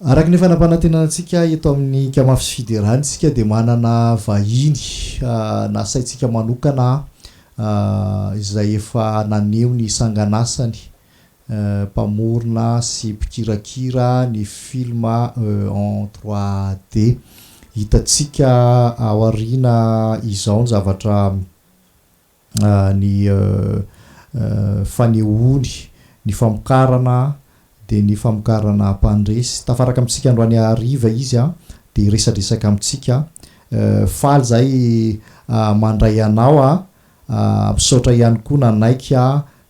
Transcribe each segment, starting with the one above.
Araka ny fanampanantenanantsika eto amin'ny kamafy fiderany tsika dia manana vahiny nasaintsika manokana izay efa naneo ny sanganasany mpamorona sy mpikirakira ny filma en 3D. Hitatsika ao aoriana izao ny zavatra ny fanehoany ny famokarana dia ny famokarana mpandresy tafaraka amintsika androany hariva izy dia resadresaka amintsika faly zay mandray anao misaotra ihany koa nanaiky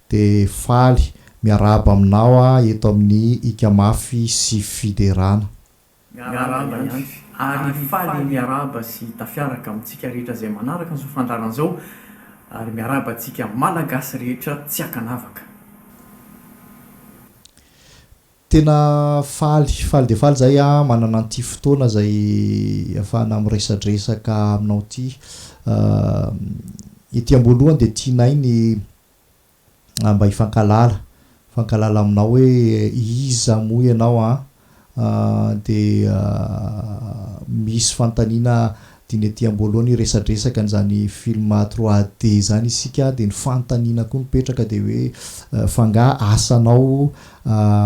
dia faly miarahaba aminao eto amin'ny ikamafy sy fiderana. Miarahaba ihany ary faly miarahaba sy tafiaraka amintsika rehetra izay manaraka ny fandaran'izao ary miarahaba antsika malagasy rehetra tsy akanavaka. Tena faly de faly zay manana an'ity fotoana zay afahana miresadresaka aminao ty ety amboalohany de tianay ny mba hifankalala aminao hoe iza moa ianao de misy fantaniana diny ety amboalohany resadresaka n'zany film 3D zany isika de ny fantaniana koa mipetraka de hoe fanga asanao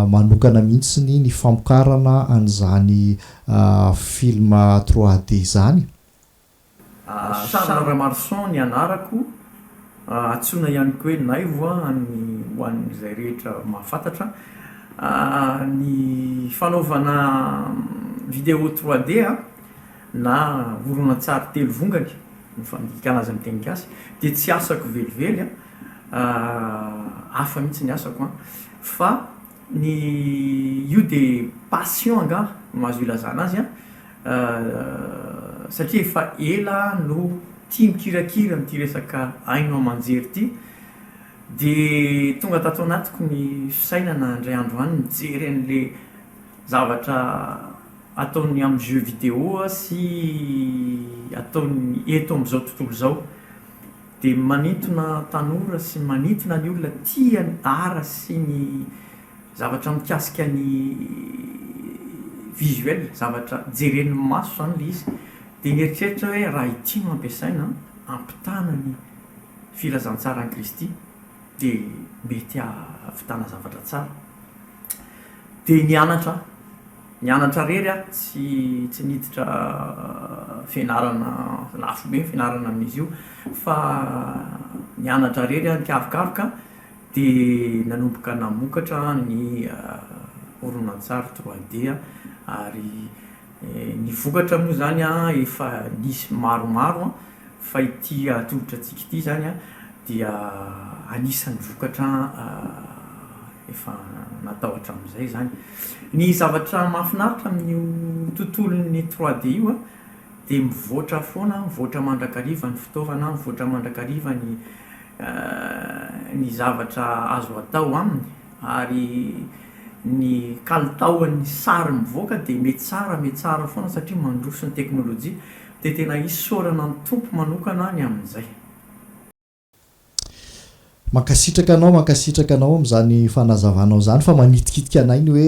manokana mihitsiny ny famokarana an'zany film 3D zany. Charles Marson ny anarako atsona ihany koa hoe Naivo hoan'izay rehetra mahafantatra ny fanaovana vidéo 3D na horonan-tsary telo vongany ny fandikana azy amin'ny teny gasy dia tsy asako velively hafa mihitsy ny asako fa ny io dia passion anga mahazo ilazana azy satria efa ela no tia mikirakira n'ity resaka haino amanjery ity dia tonga tato anatiko ny fisainana andray andro any mijery an'le zavatra ataony amin'ny jeu vidéo sy ataony eto amin'izao tontolo izao dia manintona tanora sy manintona ny olona tia ny ara sy ny zavatra mikasika ny visuel, zavatra jeren'ny maso zany le izy dia mieritreritra hoe raha ity no ampiasaina ampitana ny filazantsara an'i Kristy dia mety havitana zavatra tsara. Dia nianatra rery tsy niditra fianarana lafo be fianarana amin'izy io fa nianatra rery nikavokavoka dia nanomboka namokatra ny horonan-tsary 3D ary ny vokatra moa zany efa nisy maromaro fa ity atolotra antsika ity zany dia anisan'ny vokatra efa natao hatramin'izay zany. Ny zavatra mahafinaritra amin'ny tontolon'ny 3D io dia mivoatra foana, mivoatra mandrakariva ny fitaovana, mivoatra mandrakariva ny zavatra azo atao aminy ary ny kalitaon'ny sary mivoaka dia mety tsara foana satria mandroso ny teknôlôjia dia tena isaorana ny tompo manokana ny amin'izay. Mankasitraka anao amin'izany fanazavanao zany fa manitikitika anay ny hoe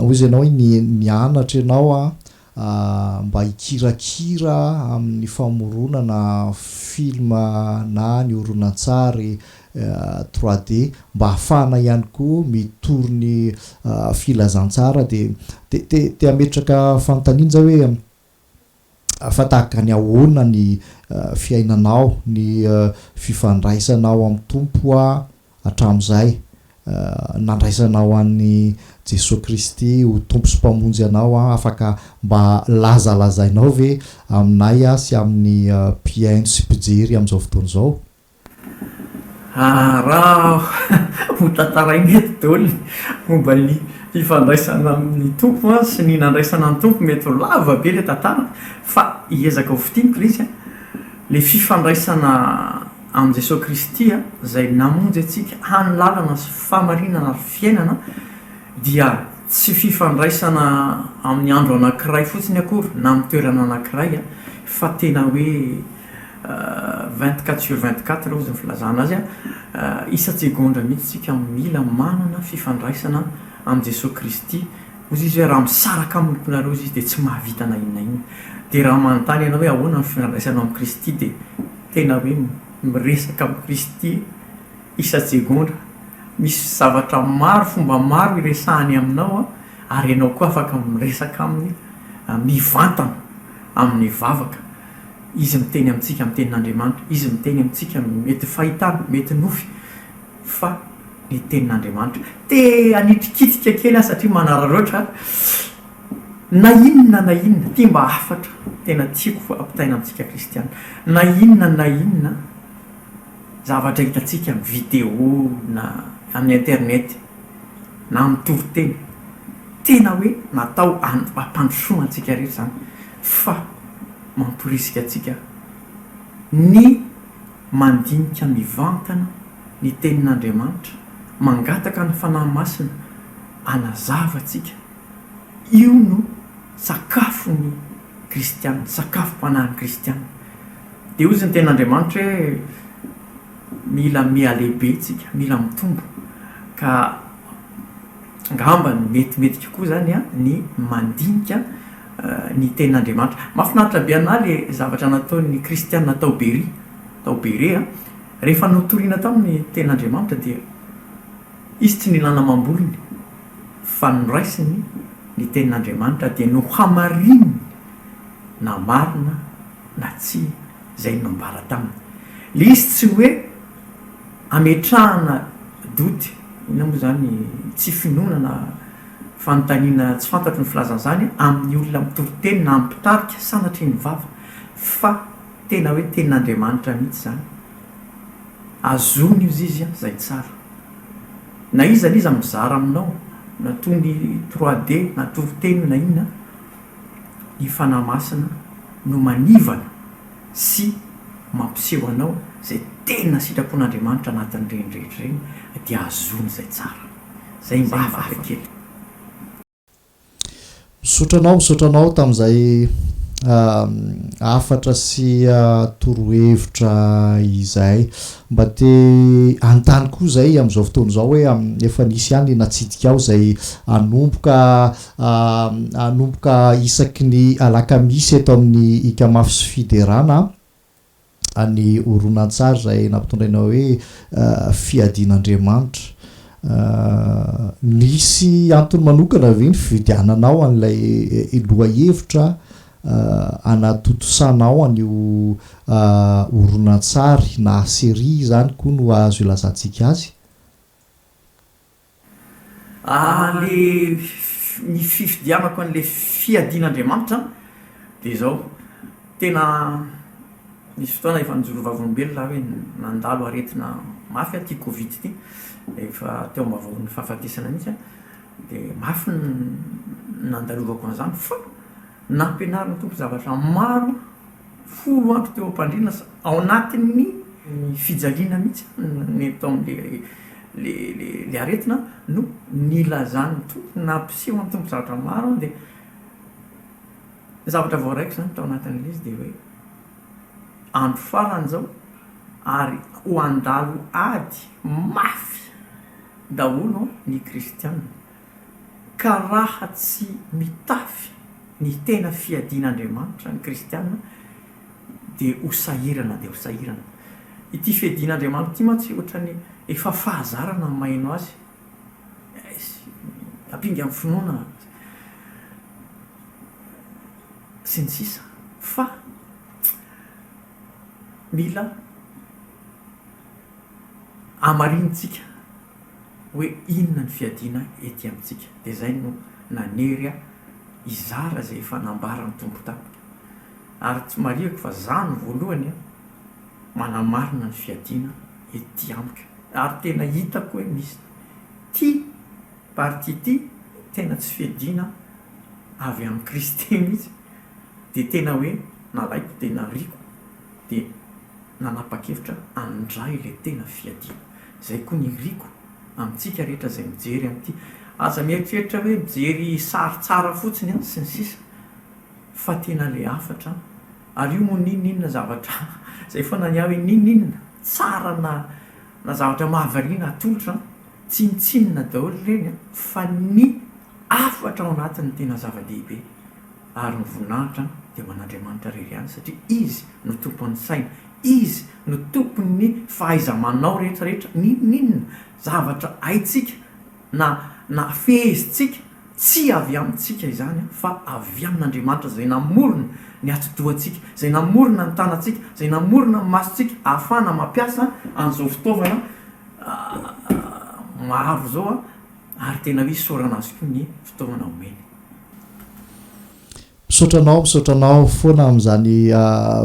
hozy ianao nianatra ianao mba hikirakira amin'ny famoronana filma na ny horonan-tsary 3D mba hafana ihany koa mitorony filazantsara dia ametraka fantaniana zao hoe fatahaka ny ahoana ny fiainanao ny fifandraisanao amin'ny tompo hatramin'izay nandraisanao an'ny Jesosy Kristy ho tompo sy mpamonjy anao afaka mba lazalazainao ve aminay sy amin'ny mpiaino sy mpijery amin'izao fotoana izao. Raha ho tantarainy eto daholo momba ny fifandraisana amin'ny tompo sy ny nandraisana ny tompo mety ho lava be le tantara fa hiezaka ho fitiniko le izy le fifandraisana amin'ny Jesosy Kristy izay namonjy antsika hanilalana sy famarinana ary fiainana dia tsy fifandraisana amin'ny andro anankiray fotsiny akory na amin'ny toerana anankiray fa tena hoe 24/24 ozy ny filazana azy isa-tsegondra mihitsy tsika mila manana fifandraisana amin'ny Jesosy Kristy ozy izy hoe raha misaraka amin'ny konareo izy de tsy mahavita na inona iny de raha manontany ianao hoe ahoana ny fifandraisanao amin'ny Kristy de tena hoe miresaka amin'ny Kristy isa-tsegondra misy zavatra maro fomba maro iresahany aminao ary ianao koa afaka miresaka aminy mivantana amin'ny vavaka izy miteny amintsika amin'ny tenin'Andriamanitra izy miteny amintsika mety fahitana mety nofy fa ny tenin'Andriamanitra te anitrikitika kely satria manararoatra na inona ty mba afatra tena tiako ampitaina amintsika kristiana na inona zavatra hitatsika amin'ny video na amin'ny internet na amin'ny toriteny tena hoe natao ampandrosoana antsika rehetra zany fa mamporisika atsika ny mandinika mivantana ny tenin'Andriamanitra mangataka ny fanahy masina anazava atsika io no sakafo ny kristiana sakafo-panahin'ny kristiana de ozy ny tenin'Andriamanitra hoe mila mialehibe tsika mila mitombo ka ngamba metimety kokoa zany ny mandinika ny tenin'Andriamanitra mahafinaritra be ana le zavatra nataon'ny kristiana tao Berea rehefa notoriana tamin'ny tenin'Andriamanitra dia izy tsy nilana mambolony fa noraisiny ny tenin'Andriamanitra dia no hamarininy na marina na tsy zay nambara taminy le izy tsy hoe ametrahana doty ina moa zany tsy finonana fanontaniana tsy fantatro ny filazan'izany amin'ny olona mitoriteny na ampitarika sanatry ny vava fa tena hoe tenin'Andriamanitra mihitsy zany azony izy zay tsara na iza mizara aminao na toy ny 3D na toriteny na inona ny fanahy masina no manivana sy mampiseho anao zay tena sitrapon'Andriamanitra anatin'ny renrehetra reny dia azony zay tsara zay mba afaka kely misotranao tamin'izay afatra sy torohevitra izay mba te antany koa zay am'izao fotoana zao hoe efa nisy ihany natsidika ao zay anomboka isaky ny alakamisy eto amin'ny ikamafy sy fiderana any oronan-tsary zay nampitondraina hoe fiadian'Andriamanitra nisy antony manokana ve ny fividiananao an'ilay loha hevitra anatotosanao an'io oronan-tsary na série zany koa no azo ilazantsika azy le ny fifidianako an'le fiadian'Andriamanitra de zao tena misy fotoana efa nijoro vavolombelona hoe nandalo aretina mafy ty Covid ty efa teo ambavao ny fahafatesana mihitsy de mafy nandalovako an'izany fa nampianarina tompo zavatra maro folo andro teo ampandrina ao anatin'ny fijaliana mihitsy ny tao am'le le aretina no nilazany tompo nampiseho amin'ny tompo zavatra maro de zavatra voaraiko zany tao anatin'le izy de hoe andro farany zao ary ho andalo ady mafy daholo ny kristiana ka raha tsy mitafy ny tena fiadian'Andriamanitra ny kristiana de hosahirana ity fiadian'Andriamanitra ity mantsy ohatrany efa fahazarana ny mahaino azy ampinga amin'ny finoana sy ny sisa fa mila amarinitsika hoe inona ny fiadiana ety amintsika de zay no nanery izara zay efa nambarany tompo tampoka ary tsy mariako fa zany voalohany manamarina ny fiadiana ety amika ary tena hitako hoe misy ty parti ty tena tsy fiadiana avy amin'ny Kristy mihitsy de tena hoe nalaiko de nariko de nanapa-kevitra andray le tena fiadiana zay koa ny riko amintsika rehetra zay mijery amin'ity aza mieritreritra hoe mijery sary tsara fotsiny sy ny sisa fa tena le afatra ary io moa ninona zavatra zay foana ny hoe ninona tsara na zavatra mahavariana atolotra tsinitsinina daholo reny fa ny afatra ao anatin'ny tena zava-dehibe ary ny voninahitra dia man'andriamanitra rery ihany satria izy no tompon'ny saina, izy no tompony fahaiza-manao rehetrarehetra ninona zavatra haitsika na fehezintsika tsy avy amintsika izany fa avy amin'andriamanitra zay namorona ny atidohantsika, zay namorona ny tanantsika, zay namorona ny masontsika ahafana mampiasa an'izao fitaovana maro zao ary tena hoe sorana azy koa ny fitaovana omeny. Misaotranao foana amin'izany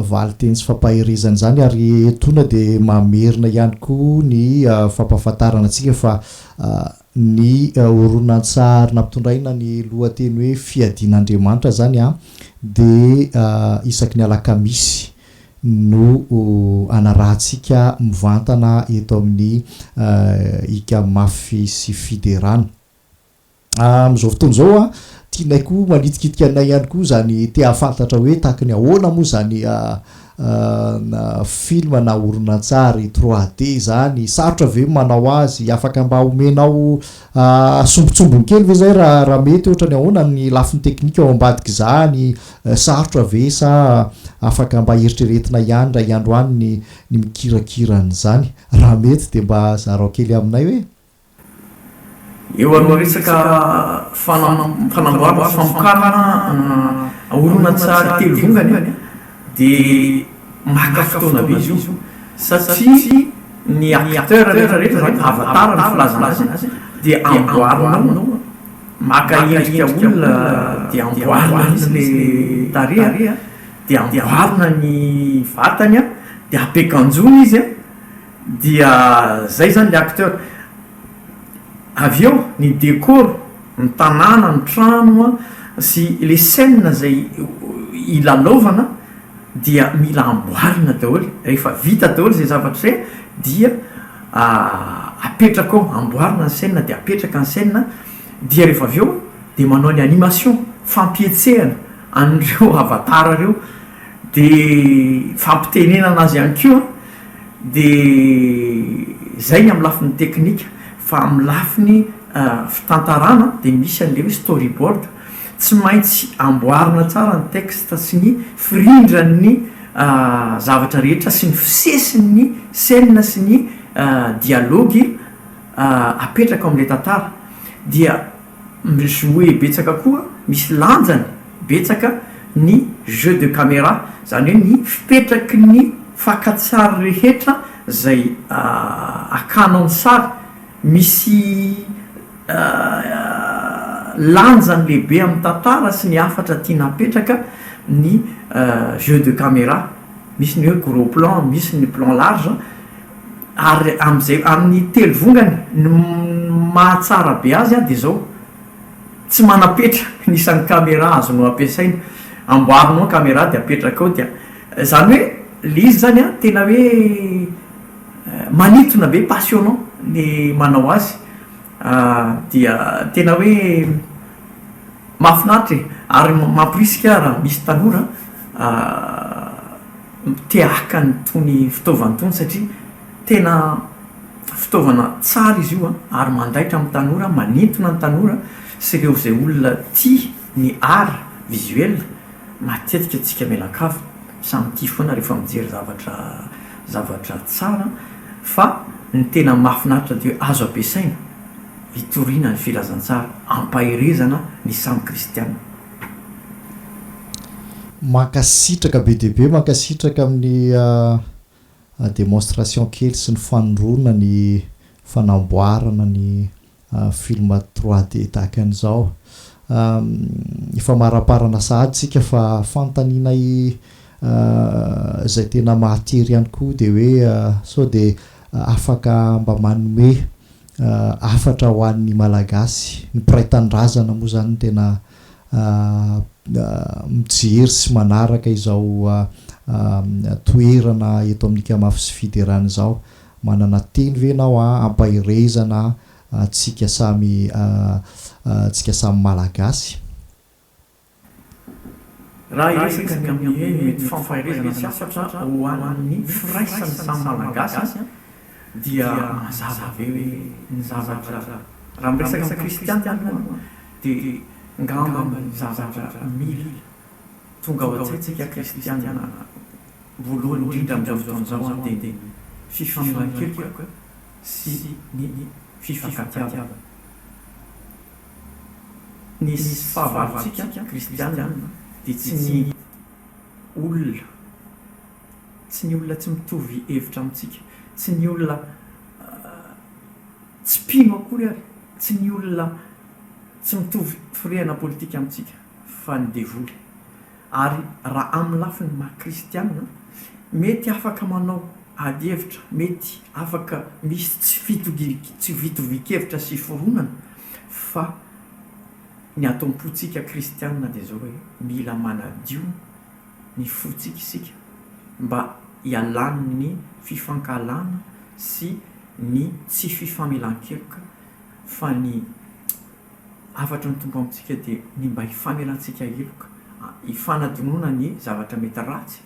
valiteny sy fampahirizana zany ary etona dia mamerina ihany koa ny fampahafantarana antsika fa ny horonan-tsary nampitondraina ny lohateny hoe fiadian'Andriamanitra zany dia isaky ny alakamisy no anarahantsika mivantana eto amin'ny ika mafy sy fiderana. Amin'izao fotoana zao tianay koa manitikitika anay ihany koa zany te hafantatra hoe tahaka ny ahoana moa zany film na horonan-tsary 3D zany, sarotra ve manao azy, afaka mba omenao sombotsombony kely ve zay raha mety ohatra ny ahoana ny lafiny teknika ao ambadiky zany, sarotra ve sa afaka mba eritreretina ihany raha iandroany ny mikirakirana raha mety dia mba zarao kely aminay hoe eo aloha resaka fanamboarana famokarana horonan-tsary telo vongany dia maka fotoana be izy io satria ny acteur rehetrarehetra zany avatara ny filazana azy dia amboarina maka endrika olona dia amboarina izy le tareha dia amboarina ny vatany dia apekanjony izy dia zay zany le acteur. Avy eo ny décor, ny tanàna, ny trano sy le scène zay ilalaovana dia mila amboarina daholo. Rehefa vita daholo zay zavatra zay dia apetraka ao, amboarina ny scène dia apetraka ny scène dia rehefa avy eo dia manao ny animation fampietsehana an'ireo avatara reo dia fampitenenana azy ihany koa dia zay ny amin'ny lafiny teknika. Fa amin'ny lafiny fitantarana dia misy an'le hoe storyboard, tsy maintsy amboarina tsara ny texte sy ny firindran'ny zavatra rehetra sy ny fisesin'ny scène sy ny dialogue apetraka amin'ilay tantara dia joué betsaka koa, misy lanjany betsaka ny jeu de caméra, zany hoe ny fipetraky ny fakatsary rehetra zay akanao ny sary. Misy lanjany lehibe amin'ny tantara sy ny afatra tiana apetraka ny jeu de caméra, misy ny hoe gros plan, misy ny plan large ary amin'izay amin'ny telo vongany ny mahatsara be azy dia zao tsy manapetra nisan'ny caméra azonao ampiasaina, amboarinao caméra dia apetraka ao dia zany hoe le izy zany tena hoe manitona be passionnant ny manao azy dia tena hoe mahafinaritra ary mampirisika raha misy tanora teaka ny tony fitaovana tony satria tena fitaovana tsara izy io ary mandaitra amin'ny tanora, manintona ny tanora sy ireo zay olona tia ny art visuel. Matetika tsika mialakavy samy tia foana rehefa mijery zavatra tsara fa ny tena mahafinaritra dia azo ampiasaina hitoriana ny filazantsara, ampahirezana ny samy kristianina. Mankasitraka be dia be, mankasitraka amin'ny démonstration kely sy ny fanondrona ny fanamboarana ny film 3D tahaka an'izao. Efa maraparana sahady sika fa fantaninay zay tena mahatery ihany koa dia hoe sao dia afaka mba manome afatra ho an'ny malagasy, ny mpiray tandrazana moa zany tena mijery sy manaraka izao toerana eto amin'nika mafy sy fiderana izao, manana teny ve ianao ampahirezana tsika samy malagasy. Raha iresaka ny amin'ny hoe mety fampahirezana sy afatra ho an'ny firaisan'ny samy malagasy dia mazava ve hoe ny zavatra raha miresaka kristianina dia ngamba zavatra mila tonga ao atsaitsika kristianina voalohany indrindra amin'izao fotoan'izao dia fifanoloran-keloka sy ny fifankatiavana. Ny fahavalontsika kristianina dia tsy ny olona tsy mitovy hevitra amintsika, tsy ny olona tsy mpino akory ary, tsy ny olona tsy mitovy firehana politika amintsika fa ny devoly. Ary raha amin'ny lafiny maha-kristianina mety afaka manao ady hevitra, mety afaka misy tsy vitovi-kevitra sy foronana, fa ny atom-potsika kristianina dia zao hoe mila manadio ny fotsika isika mba hialany ny fifankalana sy ny tsy fifamelan-keloka, fa ny afatra ny tonga amintsika dia ny mba hifamelantsika heloka, hifanadonona ny zavatra mety ratsy,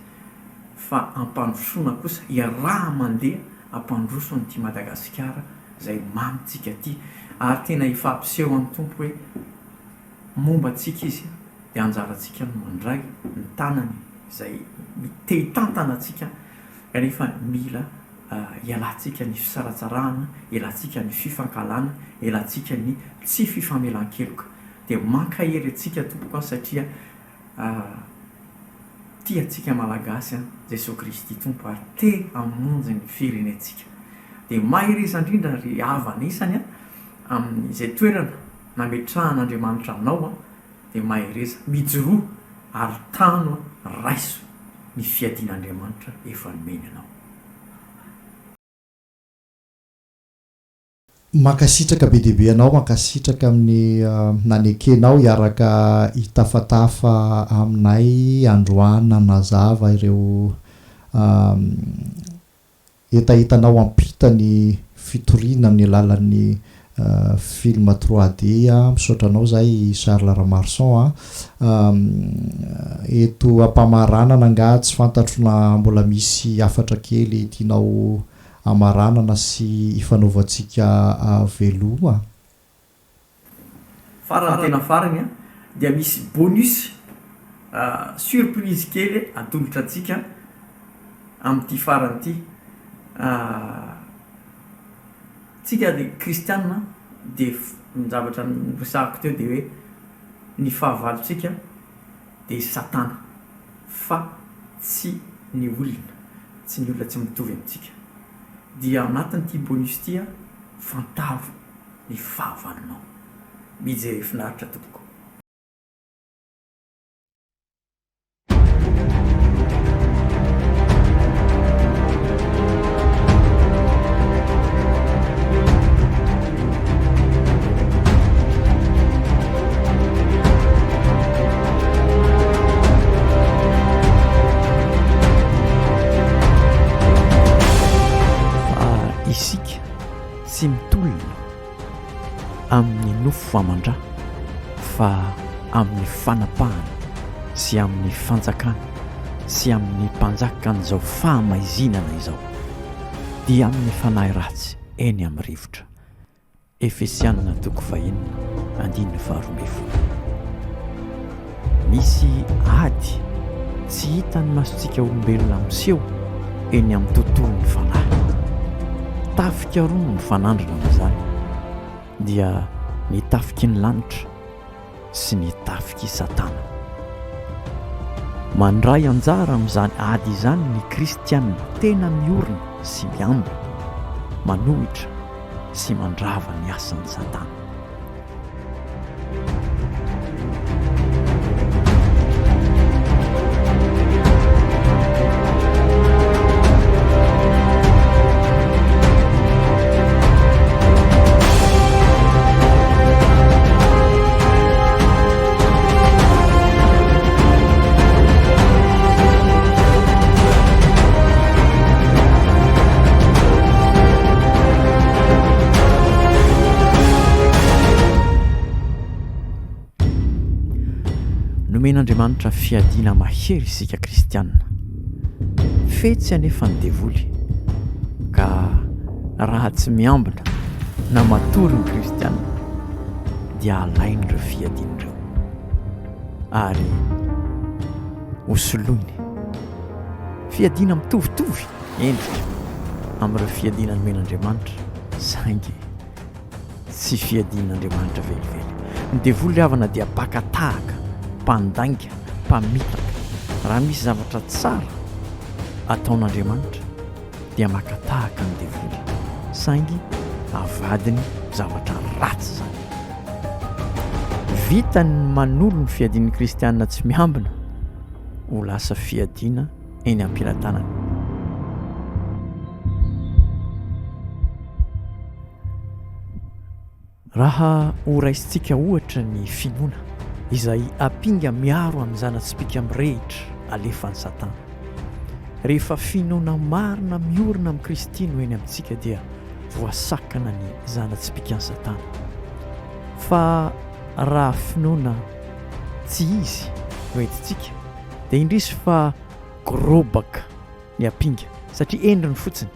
fa ampandrosoana kosa iraha mandeha ampandroso ny ty Madagasikara izay mamitsika ty, ary tena ifampiseho amin'ny tompo hoe momba antsika izy dia anjarantsika no mandray ny tanany izay te hitantana antsika, kanefa mila ialantsika ny fisaratsarahana, ialantsika ny fifankalana, ialantsika ny tsy fifamelan-keloka. Dia mankahery antsika tompoko satria tia antsika malagasy Jesosy Kristy tompo ary te hamonjy ny firenentsika. Dia mahireza indrindra ry havana isany amin'izay toerana nametrahan'Andriamanitra anao dia mahireza mijoroa ary tano raiso ny fiadian'Andriamanitra efa nomeny anao. Mankasitraka be dehibe anao, mankasitraka amin'ny nanekenao hiaraka hitafatafa aminay androana nazava ireo etahitanao ampita ny fitoriana amin'ny alalan'ny film 3D misaotranao zay Charles Ramarson eto ampamaranana nga tsy fantatro na mbola misy afatra kely tianao amaranana sy ifanaovantsika veloma. Farany tena farany dia misy bonus surprise kely atolotra antsika amin'ity farany ity. Tsika dia kristianina dia ny zavatra niresahako teo dia hoe ny fahavalontsika dia satana, fa tsy ny olona, tsy ny olona tsy mitovy amintsika. Dia anatin'ity bonus ity fantavo ny fahavalonao. Mijery finaritra tompoko. Tsy mitolona amin'ny nofo famandra fa amin'ny fanapahana sy amin'ny fanjakana sy amin'ny mpanjakan'izao fahamaizinana izao dia amin'ny fanahy ratsy eny amin'ny rivotra. Efesianina 4:12. Misy ady tsy hitany masontsika olombelona miseho eny amin'ny tontolon'ny fanahy. Tafika roa ny fanandrina amin'izany dia ny tafiky ny lanitra sy ny tafiky satana. Mandray anjara amin'izany ady izany ny kristianina tena miorina sy miamba, manohitra sy mandrava ny asan'ny satana. Nomen'Andriamanitra fiadiana mahery isika kristianina. Fetsy anefa ny devoly, ka raha tsy miambina na matory ny kristianina dia alain'ireo fiadin'ireo ary hosoloiny fiadiana mitovitovy endrika amin'ireo fiadiana nomen'Andriamanitra saingy tsy fiadian'Andriamanitra velively. Ny devoly havana dia bakatahaka, mpandainga, mpamitaka. Raha misy zavatra tsara ataon'Andriamanitra dia makatahaka ny devoly saingy avadiny zavatra ratsy zany. Vitany manolo ny fiadian'ny kristianina tsy miambina ho lasa fiadiana eny am-pilatanany. Raha ho raisintsika ohatra ny finoana izay apinga miaro amin'ny zanatspika mirehitra alefan'ny Satana. Rehefa finoana marina miorina amin'ny Kristy no eny amintsika dia voasakana ny zanatspikan'ny Satana. Fa raha finoana tsy izy no entintsika dia indrisy fa grobaka ny apinga satria endriny fotsiny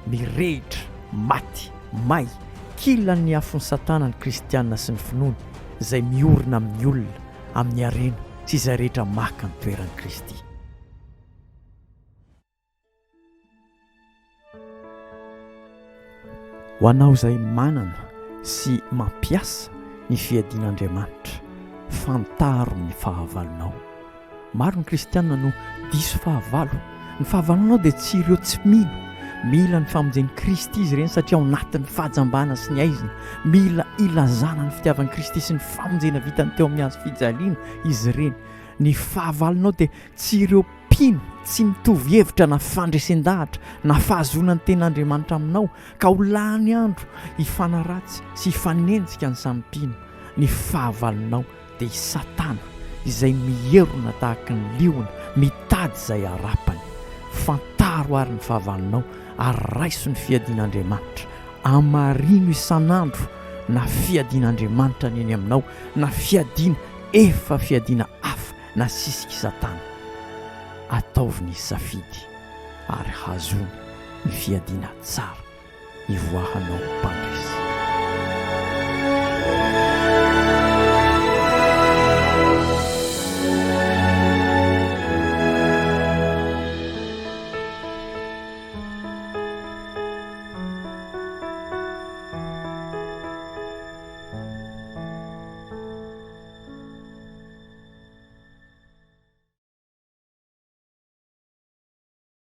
mirehitra, maty, may kila ny afon'ny Satana ny kristianina sy ny finoana izay miorina amin'ny olona, amin'ny arena sy izay rehetra maka ny toeran'i Kristy. Ho anao izay manana sy mampiasa ny fiadian'Andriamanitra, fantaro ny fahavalonao. Maro ny kristianina no diso fahavalo. Ny fahavalonao dia tsy ireo tsy mila ny famonjen'i Kristy izy ireny satria ao anatin'ny fahajambana sy ny aizina. Mila ilazana ny fitiavan'i Kristy sy ny famonjena vitany teo amin'ny hazo fijaliana izy ireny. Ny fahavalonao dia tsy ireo mpino tsy mitovy hevitra na fandresen-dahatra na fahazonan'ny ten'Andriamanitra aminao ka ho lany andro hifanaratsy sy hifanenjika ny samy mpino. Ny fahavalonao dia i Satana izay mierona tahaka ny liona mitady izay harapany. Fantaro ary ny fahavalonao ary raiso ny fiadian'Andriamanitra. Amarino isan'andro na fiadian'Andriamanitra ny eny aminao na fiadiana efa fiadiana hafa na sisika Satana. Ataovy ny safidy ary hazony ny fiadiana tsara ivoahanao